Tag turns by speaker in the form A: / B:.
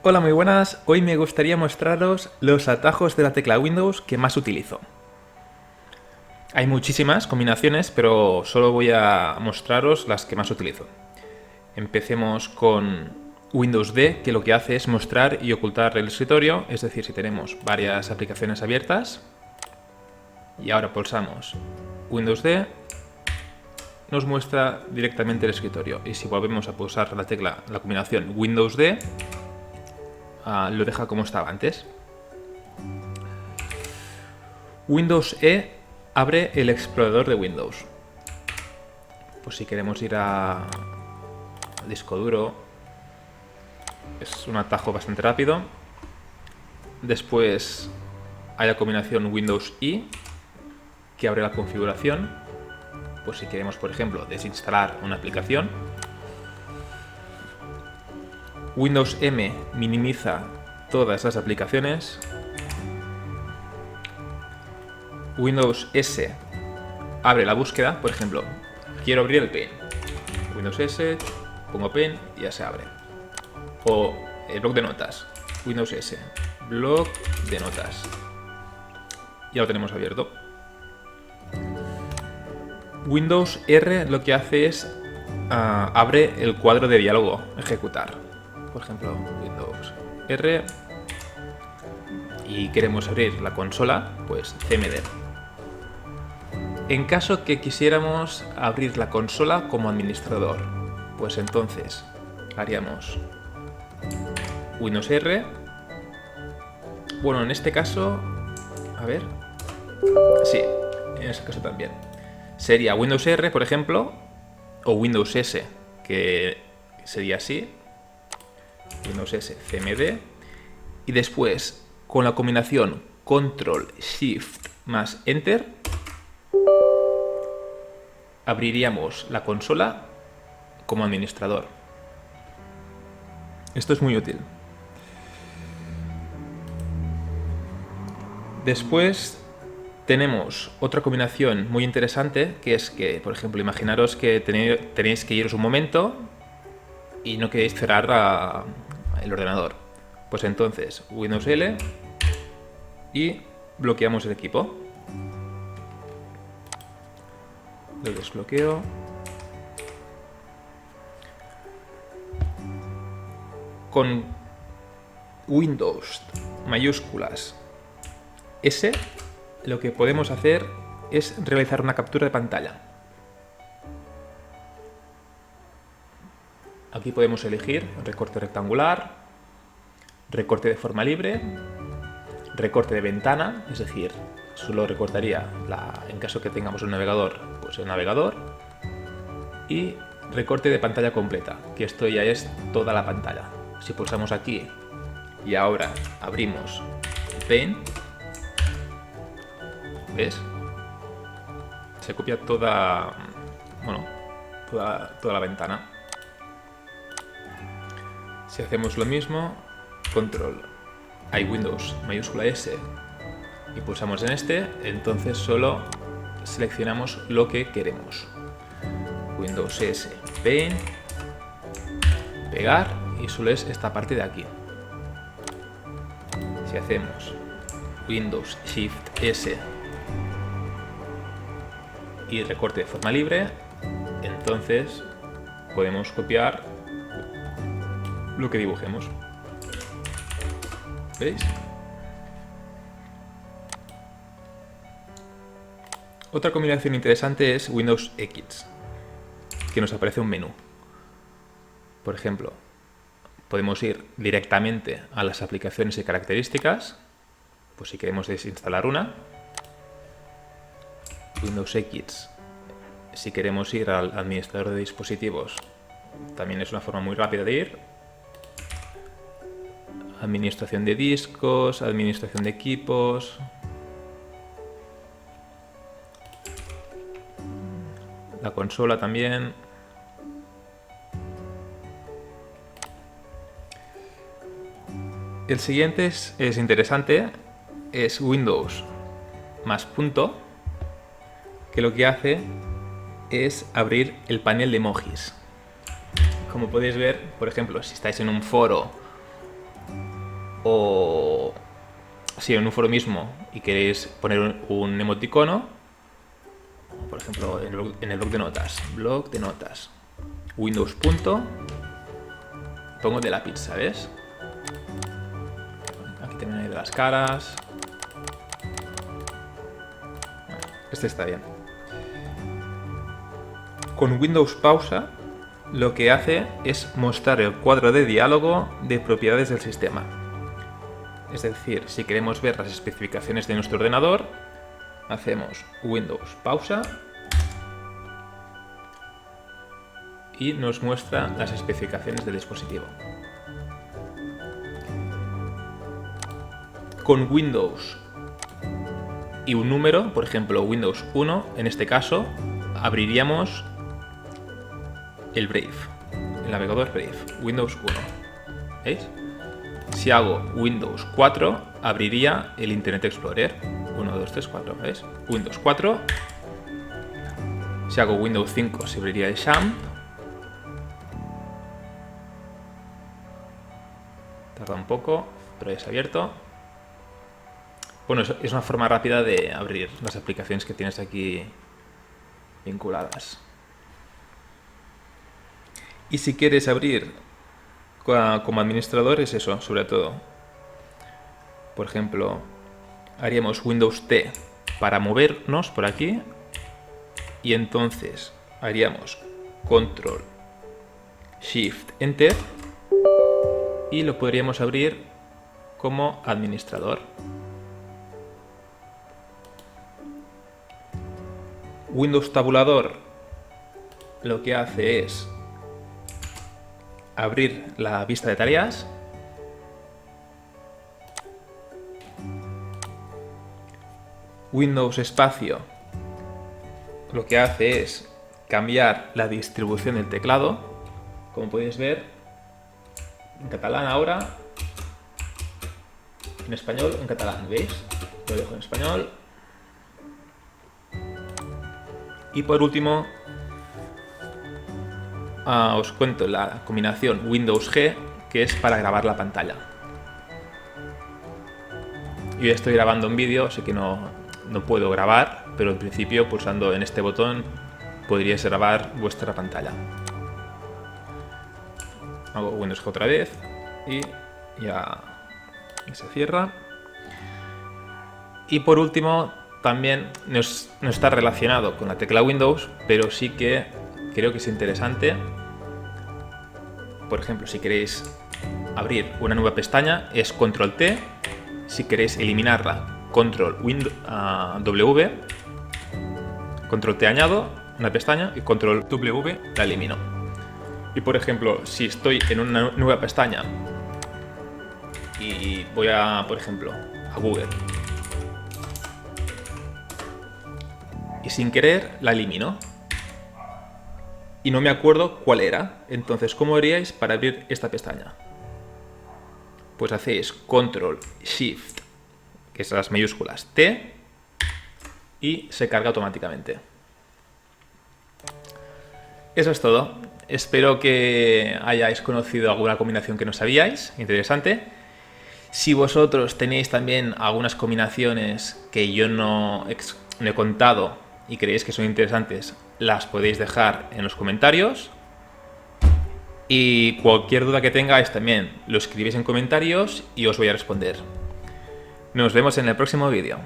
A: Hola, muy buenas. Hoy me gustaría mostraros los atajos de la tecla Windows que más utilizo. Hay muchísimas combinaciones, pero solo voy a mostraros las que más utilizo. Empecemos con Windows D, que lo que hace es mostrar y ocultar el escritorio, es decir, si tenemos varias aplicaciones abiertas y ahora pulsamos Windows D, nos muestra directamente el escritorio, y si volvemos a pulsar la combinación Windows D, lo deja como estaba antes. Windows E abre el explorador de Windows. Pues si queremos ir al disco duro, es un atajo bastante rápido. Después hay la combinación Windows I, que abre la configuración. Pues si queremos, por ejemplo, desinstalar una aplicación. Windows M minimiza todas las aplicaciones. Windows S abre la búsqueda, por ejemplo, quiero abrir el Paint. Windows S, pongo Paint y ya se abre. O el bloc de notas. Windows S, bloc de notas. Ya lo tenemos abierto. Windows R lo que hace es abre el cuadro de diálogo, ejecutar. Por ejemplo, Windows R y queremos abrir la consola, pues CMD. En caso que quisiéramos abrir la consola como administrador, pues entonces haríamos Windows R. Bueno, en este caso, a ver, sí, en este caso también. Sería Windows R, por ejemplo, o Windows S, que sería así. Windows S, CMD. Y después, con la combinación Control, Shift más Enter, abriríamos la consola como administrador. Esto es muy útil. Después tenemos otra combinación muy interesante, que es que, por ejemplo, imaginaros que tenéis que iros un momento y no queréis cerrar el ordenador. Pues entonces Windows L y bloqueamos el equipo. Lo desbloqueo. Con Windows mayúsculas S, lo que podemos hacer es realizar una captura de pantalla. Aquí podemos elegir recorte rectangular, recorte de forma libre, recorte de ventana, es decir, solo recortaría en caso que tengamos un navegador, pues el navegador, y recorte de pantalla completa, que esto ya es toda la pantalla. Si pulsamos aquí y ahora abrimos el Paint, ¿ves? Se copia toda la ventana. Si hacemos lo mismo, hay Windows mayúscula S y pulsamos en este, entonces solo seleccionamos lo que queremos. Windows S, Paint, pegar, y solo es esta parte de aquí. Si hacemos Windows Shift S y recorte de forma libre, entonces podemos copiar lo que dibujemos. ¿Veis? Otra combinación interesante es Windows X, que nos aparece un menú. Por ejemplo, podemos ir directamente a las aplicaciones y características, pues si queremos desinstalar una. Windows X, si queremos ir al administrador de dispositivos, también es una forma muy rápida de ir. Administración de discos, administración de equipos. La consola también. El siguiente es interesante, es Windows más punto, que lo que hace es abrir el panel de emojis. Como podéis ver, por ejemplo, si estáis en un foro o si en un foro mismo y queréis poner un emoticono, por ejemplo en el blog de notas, Windows punto, pongo de la pizza, ¿ves? Aquí también hay de las caras. Este está bien. Con Windows pausa lo que hace es mostrar el cuadro de diálogo de propiedades del sistema. Es decir, si queremos ver las especificaciones de nuestro ordenador, hacemos Windows pausa y nos muestra las especificaciones del dispositivo. Con Windows y un número, por ejemplo Windows 1, en este caso abriríamos el Brave, el navegador Brave, Windows 1. ¿Veis? Si hago Windows 4, abriría el Internet Explorer. 1, 2, 3, 4, ¿ves? Windows 4. Si hago Windows 5, se abriría el XAMPP. Tarda un poco, pero ya se ha abierto. Bueno, es una forma rápida de abrir las aplicaciones que tienes aquí vinculadas. Y si quieres abrir como administrador, es eso, sobre todo. Por ejemplo, haríamos Windows T para movernos por aquí. Y entonces haríamos Control Shift Enter. Y lo podríamos abrir como administrador. Windows Tabulador lo que hace es abrir la vista de tareas. Windows Espacio lo que hace es cambiar la distribución del teclado. Como podéis ver, en catalán ahora, en español, en catalán, ¿veis? Lo dejo en español. Y por último, os cuento la combinación Windows G, que es para grabar la pantalla. Yo estoy grabando un vídeo, así que no puedo grabar, pero en principio pulsando en este botón podríais grabar vuestra pantalla. Hago Windows G otra vez y ya se cierra. Y por último, también no está relacionado con la tecla Windows, pero sí que creo que es interesante. Por ejemplo, si queréis abrir una nueva pestaña, es Control T. Si queréis eliminarla, Control W. Control T añado una pestaña y Control W la elimino. Y por ejemplo, si estoy en una nueva pestaña y voy por ejemplo, a Google, y sin querer la elimino y no me acuerdo cuál era, entonces ¿cómo haríais para abrir esta pestaña? Pues hacéis Control Shift, que es las mayúsculas T, y se carga automáticamente. Eso es todo. Espero que hayáis conocido alguna combinación que no sabíais, interesante. Si vosotros tenéis también algunas combinaciones que yo no he contado y creéis que son interesantes, las podéis dejar en los comentarios. Y cualquier duda que tengáis también lo escribís en comentarios y os voy a responder. Nos vemos en el próximo vídeo.